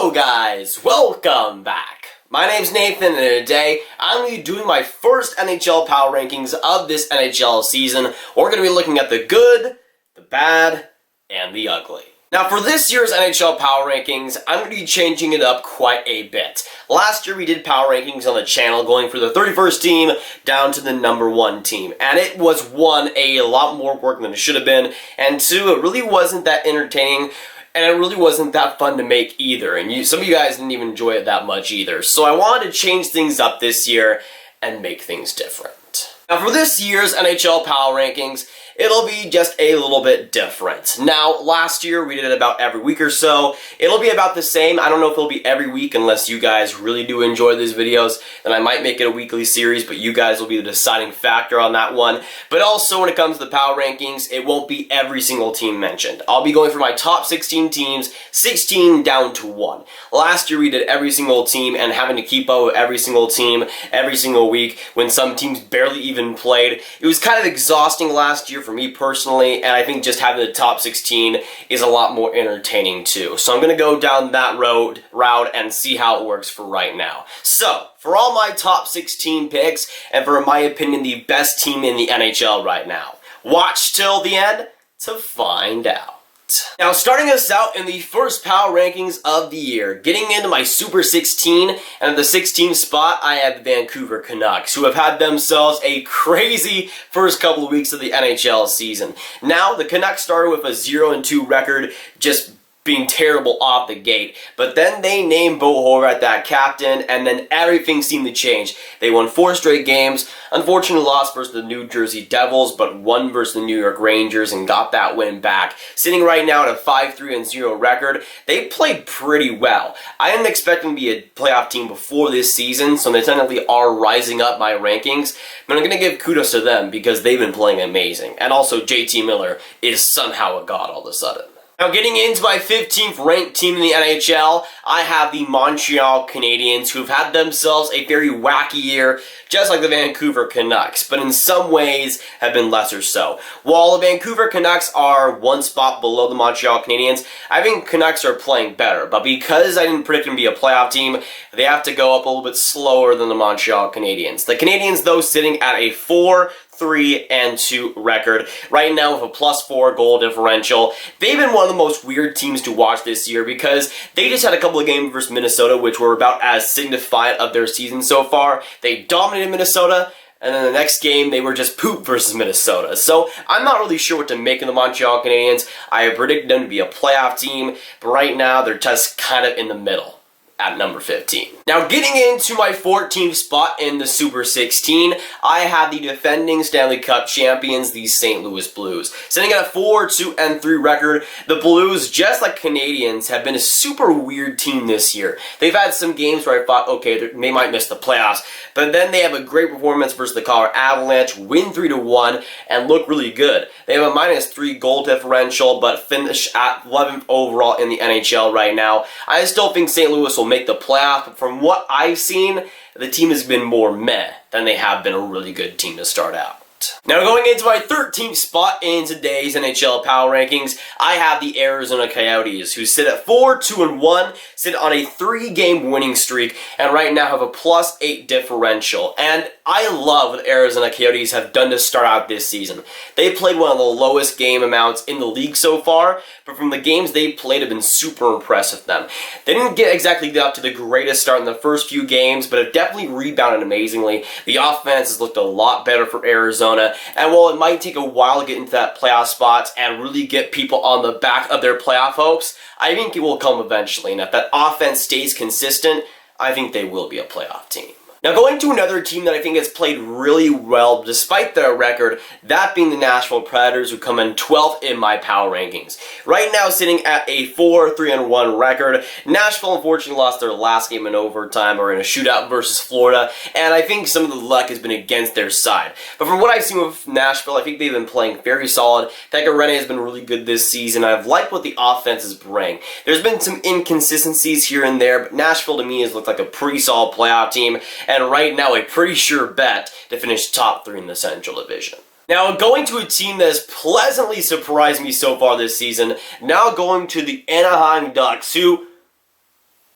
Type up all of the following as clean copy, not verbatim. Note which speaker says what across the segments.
Speaker 1: Hello guys, welcome back. My name's Nathan and today I'm going to be doing my first NHL Power Rankings of this NHL season. We're going to be looking at the good, the bad, and the ugly. Now for this year's NHL Power Rankings, I'm going to be changing it up quite a bit. Last year we did Power Rankings on the channel going for the 31st team down to the number 1 team. And it was one, a lot more work than it should have been, and two, it really wasn't that entertaining. And it really wasn't that fun to make either, and some of you guys didn't even enjoy it that much either. So I wanted to change things up this year and make things different. Now for this year's NHL Power Rankings, it'll be just a little bit different. Now, last year we did it about every week or so. It'll be about the same. I don't know if it'll be every week unless you guys really do enjoy these videos. Then I might make it a weekly series, but you guys will be the deciding factor on that one. But also when it comes to the Power Rankings, it won't be every single team mentioned. I'll be going for my top 16 teams, 16 down to 1. Last year we did every single team and having to keep up with every single team every single week when some teams barely even played. It was kind of exhausting last year for me personally, and I think just having the top 16 is a lot more entertaining too. So I'm going to go down that route and see how it works for right now. So, for all my top 16 picks, and for my opinion, the best team in the NHL right now, watch till the end to find out. Now, starting us out in the first Power Rankings of the year, getting into my Super 16, and at the 16th spot, I have the Vancouver Canucks, who have had themselves a crazy first couple of weeks of the NHL season. Now, the Canucks started with a 0-2 record, just being terrible off the gate, but then they named Bo Horvat that captain, and then everything seemed to change. They won 4 straight games, unfortunately lost versus the New Jersey Devils, but won versus the New York Rangers and got that win back. Sitting right now at a 5-3-0 record, they played pretty well. I didn't expect them to be a playoff team before this season, so they technically are rising up my rankings, but I'm going to give kudos to them because they've been playing amazing. And also JT Miller is somehow a god all of a sudden. Now getting into my 15th ranked team in the NHL, I have the Montreal Canadiens, who've had themselves a very wacky year, just like the Vancouver Canucks, but in some ways have been lesser so. While the Vancouver Canucks are one spot below the Montreal Canadiens, I think Canucks are playing better, but because I didn't predict them to be a playoff team, they have to go up a little bit slower than the Montreal Canadiens. The Canadiens, though, sitting at a 4-3-2 record. Right now with a +4 goal differential. They've been one of the most weird teams to watch this year because they just had a couple of games versus Minnesota which were about as significant of their season so far. They dominated Minnesota, and then the next game they were just poop versus Minnesota. So I'm not really sure what to make of the Montreal Canadiens. I predicted them to be a playoff team, but right now they're just kind of in the middle at number 15. Now getting into my 14th spot in the Super 16, I have the defending Stanley Cup champions, the St. Louis Blues. Sitting at a 4-2-3 record, the Blues, just like Canadiens, have been a super weird team this year. They've had some games where I thought, okay, they might miss the playoffs, but then they have a great performance versus the Colorado Avalanche, win 3-1, and look really good. They have a -3 goal differential, but finish at 11th overall in the NHL right now. I still think St. Louis will make the playoff, but from what I've seen, the team has been more meh than they have been a really good team to start out. Now going into my 13th spot in today's NHL Power Rankings, I have the Arizona Coyotes, who sit at 4-2-1, sit on a 3-game winning streak, and right now have a +8 differential. And I love what the Arizona Coyotes have done to start out this season. They played one of the lowest game amounts in the league so far, but from the games they played have been super impressive with them. They didn't get exactly up to the greatest start in the first few games, but have definitely rebounded amazingly. The offense has looked a lot better for Arizona, and while it might take a while to get into that playoff spot and really get people on the back of their playoff hopes, I think it will come eventually, and if that offense stays consistent, I think they will be a playoff team. Now going to another team that I think has played really well despite their record, that being the Nashville Predators, who come in 12th in my power rankings. Right now sitting at a 4-3-1 record. Nashville unfortunately lost their last game in overtime or in a shootout versus Florida, and I think some of the luck has been against their side. But from what I've seen with Nashville, I think they've been playing very solid. Pekka Rinne has been really good this season. I've liked what the offenses bring. There's been some inconsistencies here and there, but Nashville to me has looked like a pretty solid playoff team, and right now a pretty sure bet to finish top 3 in the Central Division. Now, going to a team that has pleasantly surprised me so far this season, now going to the Anaheim Ducks, who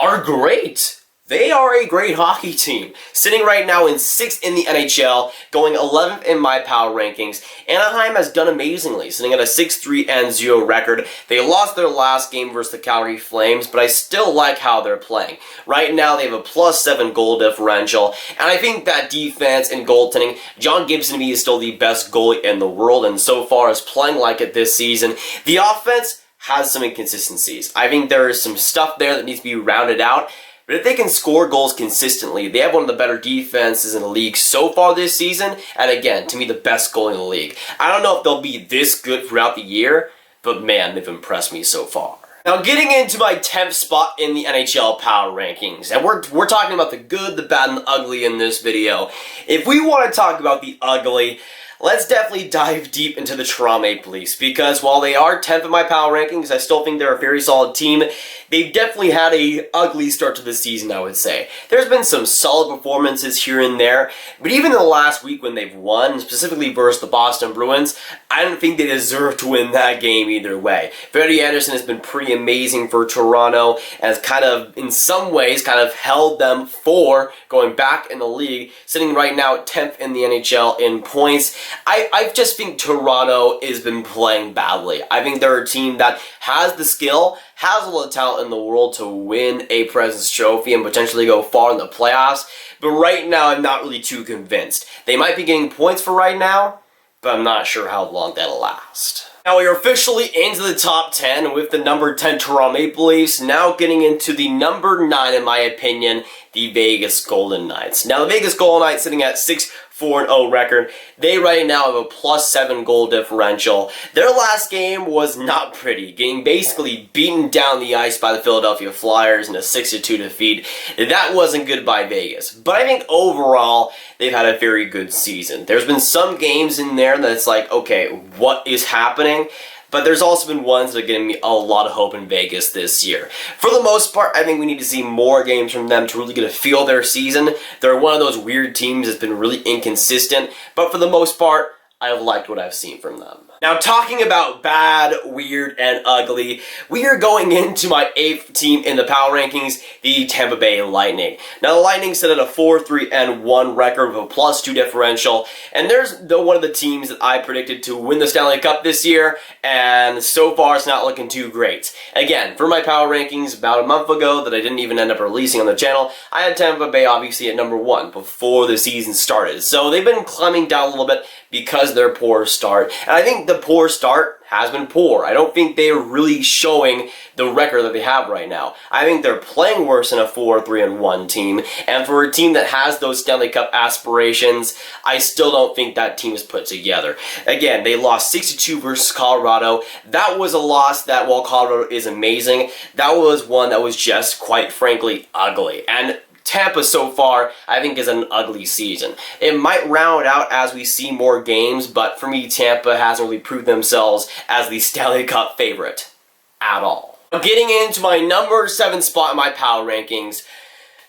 Speaker 1: are great. They are a great hockey team, sitting right now in 6th in the NHL, going 11th in my power rankings. Anaheim has done amazingly, sitting at a 6-3-0 record. They lost their last game versus the Calgary Flames, but I still like how they're playing. Right now, they have a +7 goal differential, and I think that defense and goaltending, John Gibson to me is still the best goalie in the world, and so far is playing like it this season. The offense has some inconsistencies. I think there is some stuff there that needs to be rounded out. But if they can score goals consistently, they have one of the better defenses in the league so far this season, and again, to me, the best goal in the league. I don't know if they'll be this good throughout the year, but man, they've impressed me so far. Now, getting into my 10th spot in the NHL power rankings, and we're talking about the good, the bad, and the ugly in this video. If we want to talk about the ugly, let's definitely dive deep into the Toronto Maple Leafs, because while they are 10th in my power rankings, I still think they're a very solid team. They've definitely had a ugly start to the season, I would say. There's been some solid performances here and there, but even in the last week when they've won, specifically versus the Boston Bruins, I don't think they deserve to win that game either way. Freddie Anderson has been pretty amazing for Toronto, and has kind of, in some ways, kind of held them for going back in the league, sitting right now at 10th in the NHL in points. I just think Toronto has been playing badly. I think they're a team that has the skill, has all the talent in the world to win a President's Trophy and potentially go far in the playoffs, but right now I'm not really too convinced. They might be getting points for right now, but I'm not sure how long that'll last. Now we are officially into the top 10 with the number 10 Toronto Maple Leafs, now getting into the number 9 in my opinion, the Vegas Golden Knights. Now the Vegas Golden Knights sitting at 6-4-0 record. They right now have a +7 goal differential. Their last game was not pretty, getting basically beaten down the ice by the Philadelphia Flyers in a 6-2 defeat. That wasn't good by Vegas, but I think overall they've had a very good season. There's been some games in there that's like, okay, what is happening? But there's also been ones that are giving me a lot of hope in Vegas this year. For the most part, I think we need to see more games from them to really get a feel of their season. They're one of those weird teams that's been really inconsistent, but for the most part, I've liked what I've seen from them. Now, talking about bad, weird, and ugly, we are going into my 8th team in the power rankings, the Tampa Bay Lightning. Now, the Lightning sit at a 4-3-1 record with a +2 differential, and there's one of the teams that I predicted to win the Stanley Cup this year, and so far it's not looking too great. Again, for my power rankings about a month ago that I didn't even end up releasing on the channel, I had Tampa Bay obviously at number 1 before the season started. So they've been climbing down a little bit because of their poor start, and I think the poor start has been poor. I don't think they're really showing the record that they have right now. I think they're playing worse than a 4-3-1 team, and for a team that has those Stanley Cup aspirations, I still don't think that team is put together. Again, they lost 6-2 versus Colorado. That was a loss that, while Colorado is amazing, that was one that was just, quite frankly, ugly. And Tampa so far, I think, is an ugly season. It might round out as we see more games, but for me, Tampa hasn't really proved themselves as the Stanley Cup favorite at all. Getting into my number 7 spot in my power rankings,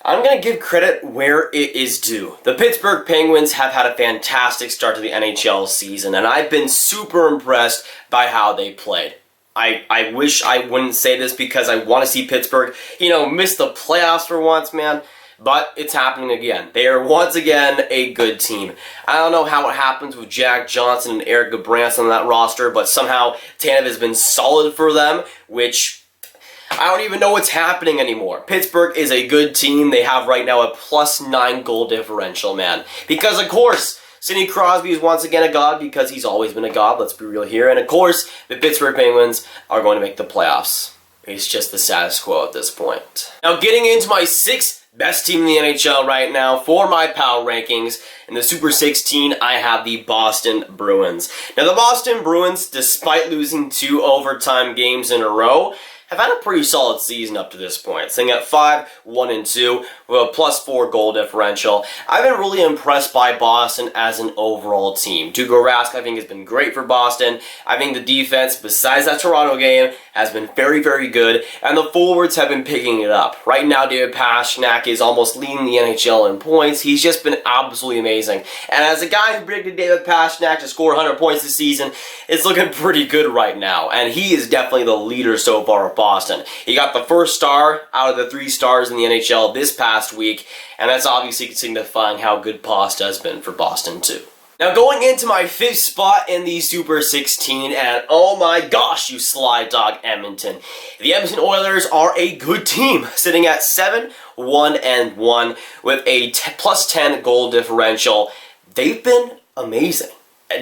Speaker 1: I'm going to give credit where it is due. The Pittsburgh Penguins have had a fantastic start to the NHL season, and I've been super impressed by how they played. I wish I wouldn't say this because I want to see Pittsburgh, miss the playoffs for once, man. But it's happening again. They are once again a good team. I don't know how it happens with Jack Johnson and Eric Gabranson on that roster, but somehow Tanev has been solid for them, which I don't even know what's happening anymore. Pittsburgh is a good team. They have right now a +9 goal differential, man. Because, of course, Sidney Crosby is once again a god because he's always been a god, let's be real here. And, of course, the Pittsburgh Penguins are going to make the playoffs. It's just the status quo at this point. Now, getting into my 6th best team in the NHL right now for my power rankings. In the Super 16, I have the Boston Bruins. Now, the Boston Bruins, despite losing 2 overtime games in a row, have had a pretty solid season up to this point, sitting at 5-1-2 with a +4 goal differential. I've been really impressed by Boston as an overall team. Tuukka Rask, I think, has been great for Boston. I think the defense, besides that Toronto game, has been very, very good, and the forwards have been picking it up. Right now, David Pastrnak is almost leading the NHL in points. He's just been absolutely amazing. And as a guy who predicted David Pastrnak to score 100 points this season, it's looking pretty good right now, and he is definitely the leader so far of Boston. He got the first star out of the 3 stars in the NHL this past week, and that's obviously signifying how good Pasta has been for Boston too. Now going into my 5th spot in the Super 16, and oh my gosh, you sly dog Edmonton. The Edmonton Oilers are a good team, sitting at 7-1-1 with a plus 10 goal differential. They've been amazing.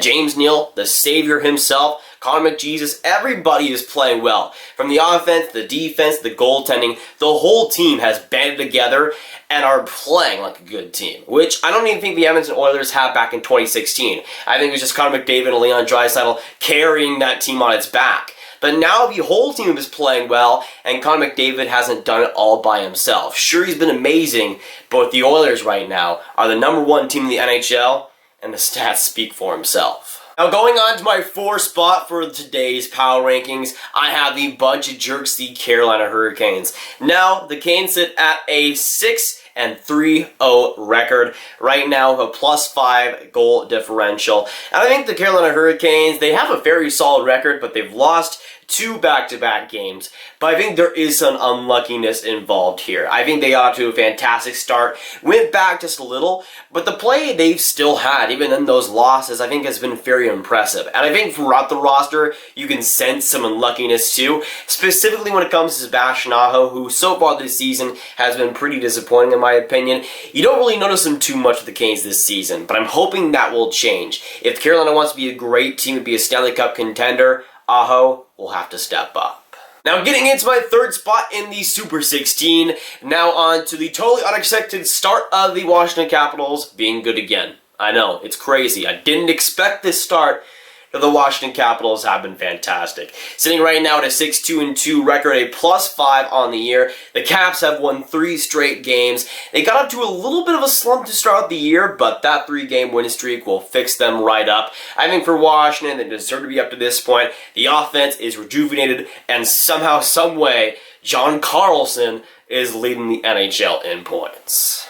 Speaker 1: James Neal, the savior himself, Connor McJesus, everybody is playing well. From the offense, the defense, the goaltending, the whole team has banded together and are playing like a good team, which I don't even think the Edmonton Oilers had back in 2016. I think it was just Connor McDavid and Leon Draisaitl carrying that team on its back. But now the whole team is playing well, and Connor McDavid hasn't done it all by himself. Sure, he's been amazing, but the Oilers right now are the #1 team in the NHL, and the stats speak for himself. Now going on to my 4th spot for today's power rankings, I have the bunch of jerks, the Carolina Hurricanes. Now, the Canes sit at a 6-3-0 record right now, a plus 5 goal differential. And I think the Carolina Hurricanes, they have a very solid record, but they've lost 2 back-to-back games. But I think there is some unluckiness involved here. I think they got to a fantastic start, went back just a little, but the play they've still had, even in those losses, I think has been very impressive. And I think throughout the roster, you can sense some unluckiness too, specifically when it comes to Sebastian Aho, who so far this season has been pretty disappointing in my opinion. You don't really notice him too much with the Canes this season, but I'm hoping that will change. If Carolina wants to be a great team to be a Stanley Cup contender, Aho will have to step up. Now getting into my 3rd spot in the Super 16, now on to the totally unexpected start of the Washington Capitals being good again. I know, it's crazy. I didn't expect this start, but the Washington Capitals have been fantastic. Sitting right now at a 6-2-2 record, a plus 5 on the year. The Caps have won 3 straight games. They got up to a little bit of a slump to start the year, but that 3-game win streak will fix them right up. I think for Washington, they deserve to be up to this point. The offense is rejuvenated, and somehow, someway, John Carlson is leading the NHL in points.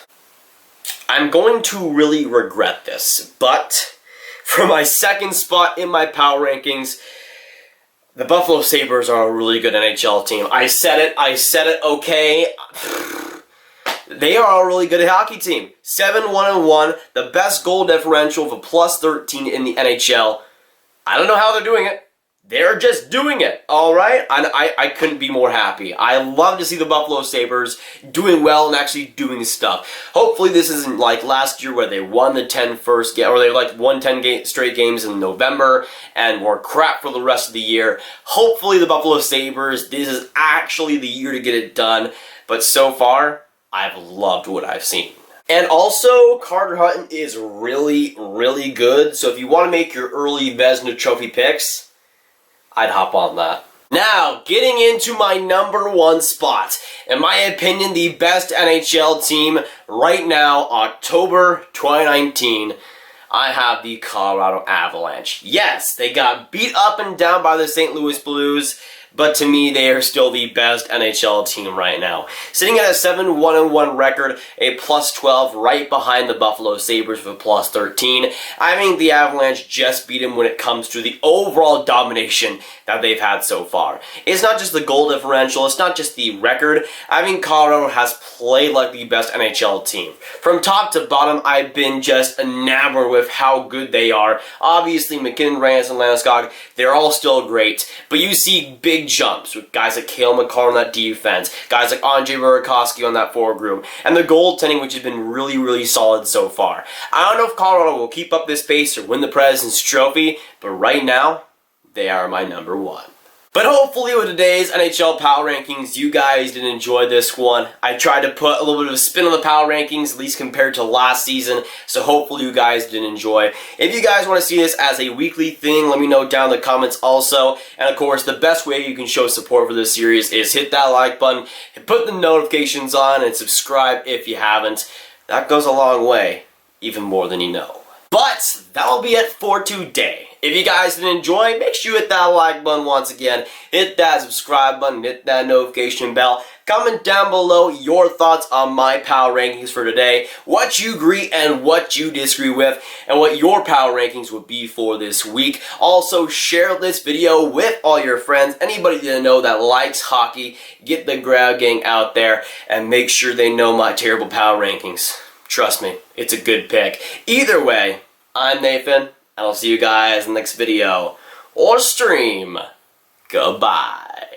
Speaker 1: I'm going to really regret this, but for my 2nd spot in my power rankings, the Buffalo Sabres are a really good NHL team. I said it, okay. They are a really good hockey team. 7-1-1, the best goal differential of a plus 13 in the NHL. I don't know how they're doing it. They're just doing it, alright? I couldn't be more happy. I love to see the Buffalo Sabres doing well and actually doing stuff. Hopefully this isn't like last year where they won the 10 first game, or they won 10 straight games in November and were crap for the rest of the year. Hopefully the Buffalo Sabres, this is actually the year to get it done. But so far, I've loved what I've seen. And also, Carter Hutton is really, really good. So if you want to make your early Vezina Trophy picks, I'd hop on that. Now, getting into my #1 spot. In my opinion, the best NHL team right now, October 2019, I have the Colorado Avalanche. Yes, they got beat up and down by the St. Louis Blues, but to me, they are still the best NHL team right now. Sitting at a 7-1-1 record, a plus 12 right behind the Buffalo Sabres with a plus 13. I think the Avalanche just beat them when it comes to the overall domination that they've had so far. It's not just the goal differential, it's not just the record. I think Colorado has played like the best NHL team. From top to bottom, I've been just enamored with how good they are. Obviously, McKinnon, Reyes, and Landeskog, they're all still great, but you see big jumps with guys like Cale Makar on that defense, guys like Andrei Burakovsky on that forward group, and the goaltending, which has been really, really solid so far. I don't know if Colorado will keep up this pace or win the President's Trophy, but right now, they are my #1. But hopefully with today's NHL Power Rankings, you guys did enjoy this one. I tried to put a little bit of a spin on the Power Rankings, at least compared to last season, so hopefully you guys did enjoy. If you guys want to see this as a weekly thing, let me know down in the comments also. And of course, the best way you can show support for this series is hit that like button, put the notifications on, and subscribe if you haven't. That goes a long way, even more than you know. But that'll be it for today. If you guys did enjoy, make sure you hit that like button once again, hit that subscribe button, hit that notification bell. Comment down below your thoughts on my power rankings for today, what you agree and what you disagree with, and what your power rankings would be for this week. Also, share this video with all your friends, anybody you know that likes hockey. Get the Grav gang out there and make sure they know my terrible power rankings. Trust me, it's a good pick. Either way, I'm Nathan, and I'll see you guys in the next video or stream. Goodbye.